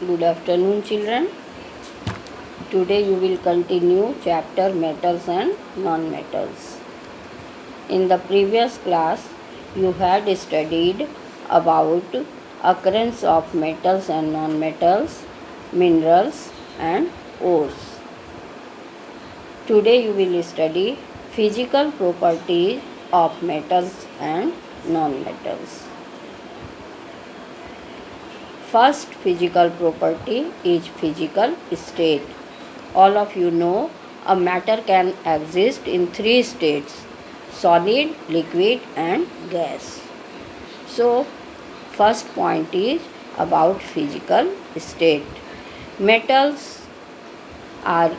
Good afternoon, children. Today you will continue chapter metals and non-metals. In the previous class, you had studied about occurrence of metals and non-metals, minerals and ores. Today you will study physical properties of metals and non-metals. First physical property is physical state. All of you know a matter can exist in three states: solid, liquid and gas. So first point is about physical state. Metals are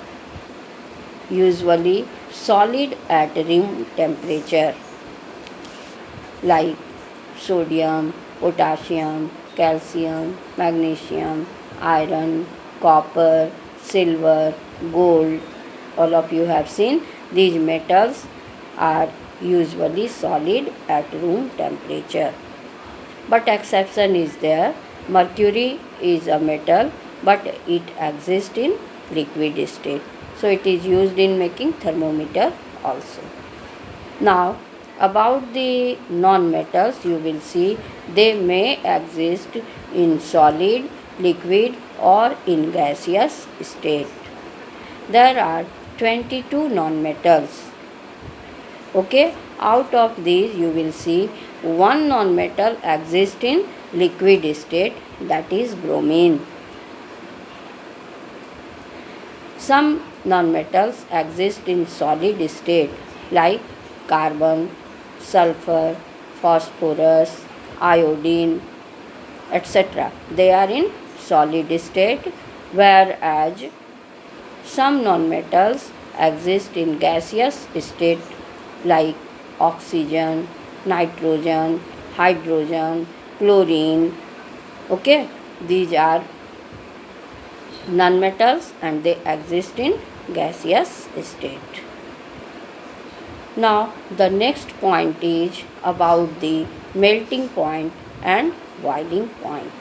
usually solid at room temperature, like sodium, potassium, calcium, magnesium, iron, copper, silver, gold. All of you have seen these metals are usually solid at room temperature. But exception is there. Mercury is a metal, but it exists in liquid state. So it is used in making thermometer also. Now about the non-metals, you will see they may exist in solid, liquid or in gaseous state. There are 22 non-metals. Okay, out of these you will see one non-metal exists in liquid state, that is bromine. Some non-metals exist in solid state like carbon, sulfur, phosphorus, iodine, etc. They are in solid state, whereas some non-metals exist in gaseous state like oxygen, nitrogen, hydrogen, chlorine. Okay, these are non-metals and they exist in gaseous state. Now the next point is about the melting point and boiling point.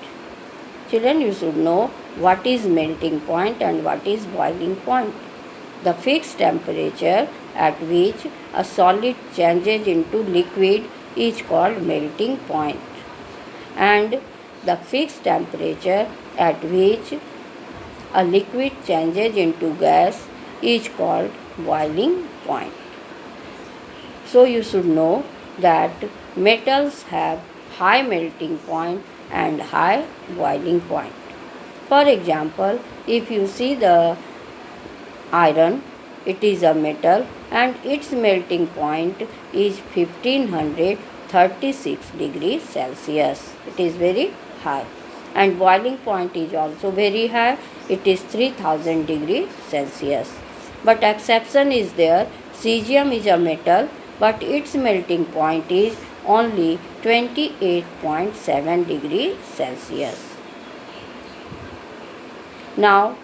Children, you should know what is melting point and what is boiling point. The fixed temperature at which a solid changes into liquid is called melting point, and the fixed temperature at which a liquid changes into gas is called boiling point. So you should know that metals have high melting point and high boiling point. For example, if you see the iron, it is a metal and its melting point is 1536 degrees Celsius. It is very high, and boiling point is also very high. It is 3000 degrees Celsius. But exception is there. Cesium is a metal, but its melting point is only 28.7 degrees Celsius. Now,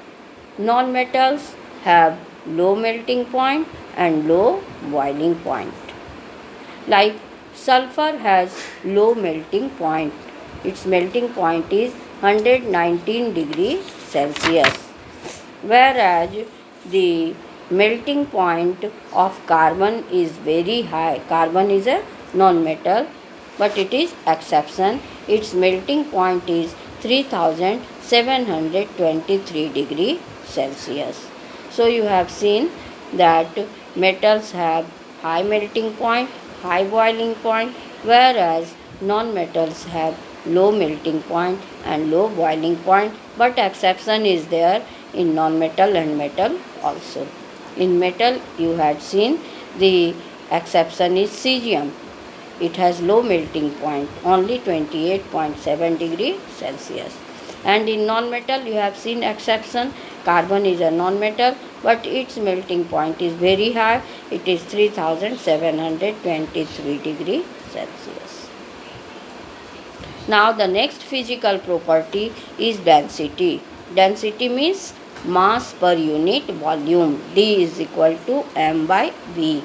non-metals have low melting point and low boiling point. Like sulfur has low melting point. Its melting point is 119 degrees Celsius, whereas the melting point of carbon is very high. Carbon is a non-metal, but it is exception. Its melting point is 3723 degrees Celsius. So you have seen that metals have high melting point, high boiling point, whereas non-metals have low melting point and low boiling point, but exception is there in non-metal and metal also. In metal you had seen the exception is cesium. It has low melting point, only 28.7 degrees Celsius. And in non-metal you have seen exception. Carbon is a non-metal, but its melting point is very high. It is 3723 degrees Celsius. Now the next physical property is density. Density means mass per unit volume. D is equal to m by v.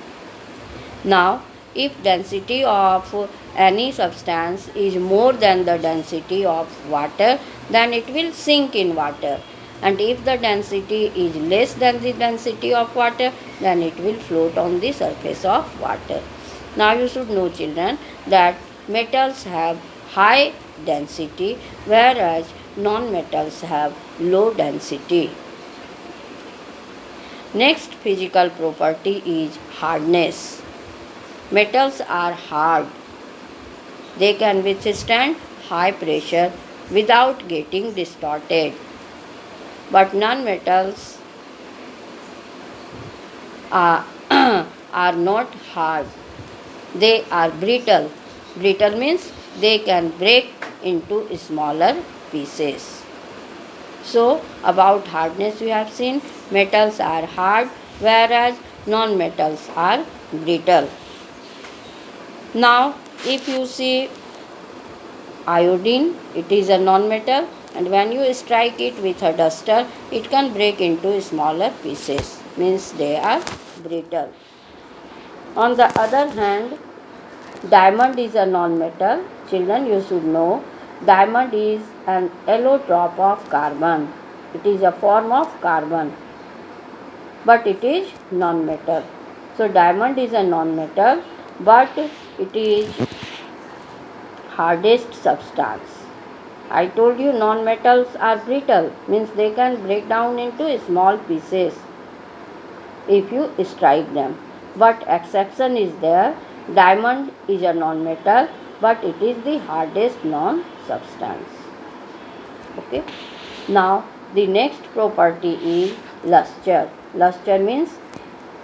Now if density of any substance is more than the density of water, then it will sink in water. And if the density is less than the density of water, then it will float on the surface of water. Now you should know, children, that metals have high density, whereas non-metals have low density. Next physical property is hardness. Metals are hard. They can withstand high pressure without getting distorted. But non-metals are, are not hard. They are brittle. Brittle means they can break into smaller pieces. So, about hardness we have seen, metals are hard, whereas non-metals are brittle. Now, if you see iodine, it is a non-metal, and when you strike it with a duster, it can break into smaller pieces, means they are brittle. On the other hand, diamond is a non-metal. Children, you should know, diamond is an allotrope of carbon. It is a form of carbon, but it is non-metal. So diamond is a non-metal, but it is hardest substance. I told you non-metals are brittle, means they can break down into small pieces if you strike them. But exception is there. Diamond is a non-metal, but it is the hardest non-substance. Okay. Now the next property is luster. Luster means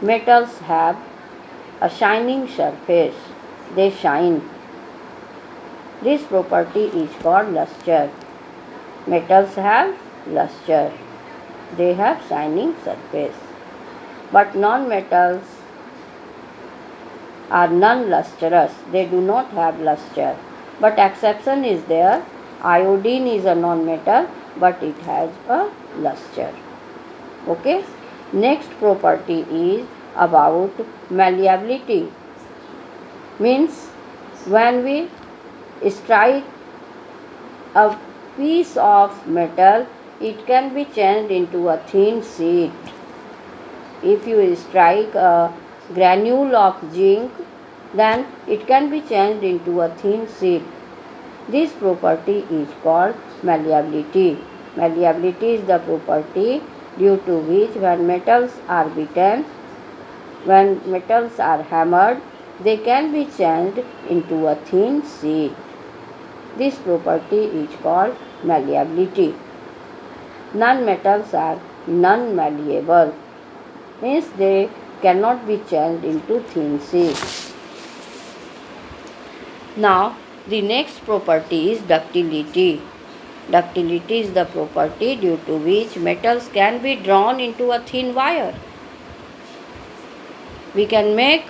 metals have a shining surface. They shine. This property is called luster. Metals have luster. They have shining surface. But non-metals are non-lustrous. They do not have luster. But exception is there. Iodine is a non-metal, but it has a luster. Okay. Next property is about malleability. Means when we strike a piece of metal, it can be changed into a thin sheet. If you strike a granule of zinc, then it can be changed into a thin sheet. This property is called malleability. Malleability is the property due to which when metals are beaten, when metals are hammered, they can be changed into a thin sheet. This property is called malleability. Non-metals are non-malleable, means they cannot be changed into thin sheets. Now, the next property is ductility. Ductility is the property due to which metals can be drawn into a thin wire. We can make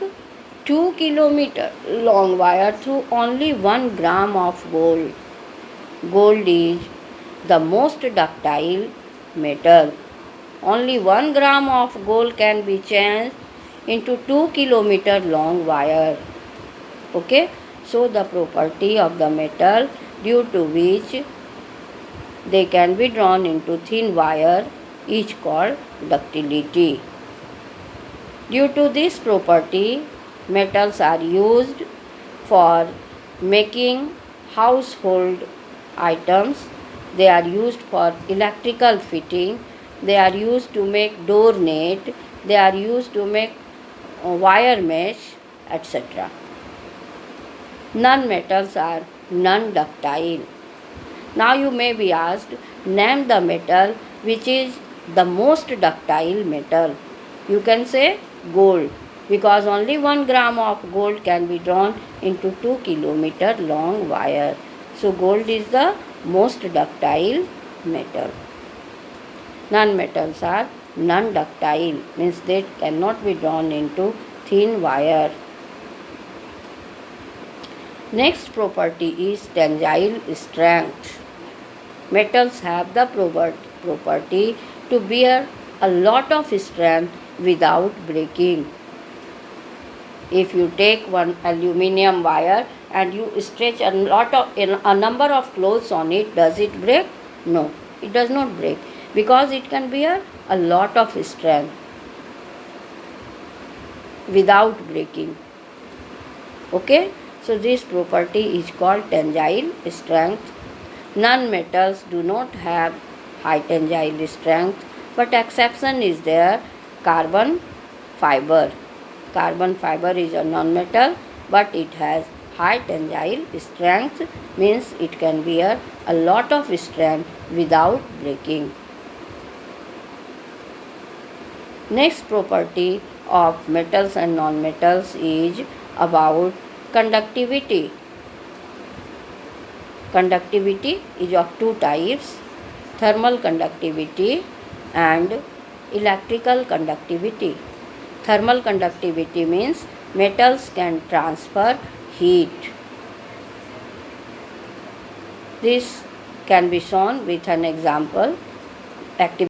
2 kilometer long wire through only 1 gram of gold. Gold is the most ductile metal. Only 1 gram of gold can be changed into 2 kilometer long wire. Okay. So the property of the metal due to which they can be drawn into thin wire is called ductility. Due to this property, metals are used for making household items. They are used for electrical fitting. They are used to make door net. They are used to make wire mesh, etc. Non-metals are non-ductile. Now you may be asked, name the metal which is the most ductile metal. You can say gold, because only 1 gram of gold can be drawn into 2 kilometer long wire. So gold is the most ductile metal. Non-metals are non-ductile, means they cannot be drawn into thin wire. Next property is tensile strength. Metals have the property to bear a lot of strength without breaking. If you take one aluminium wire and you stretch a number of clothes on it, does it break? No, it does not break because it can bear a lot of strength without breaking. Okay, so this property is called tensile strength. Non-metals do not have high tensile strength, but exception is there. Carbon fiber. Carbon fiber is a non-metal, but it has high tensile strength, means it can bear a lot of strength without breaking. Next property of metals and non-metals is about conductivity. Conductivity is of two types: thermal conductivity and electrical conductivity. Thermal conductivity means metals can transfer heat. This can be shown with an example. Activity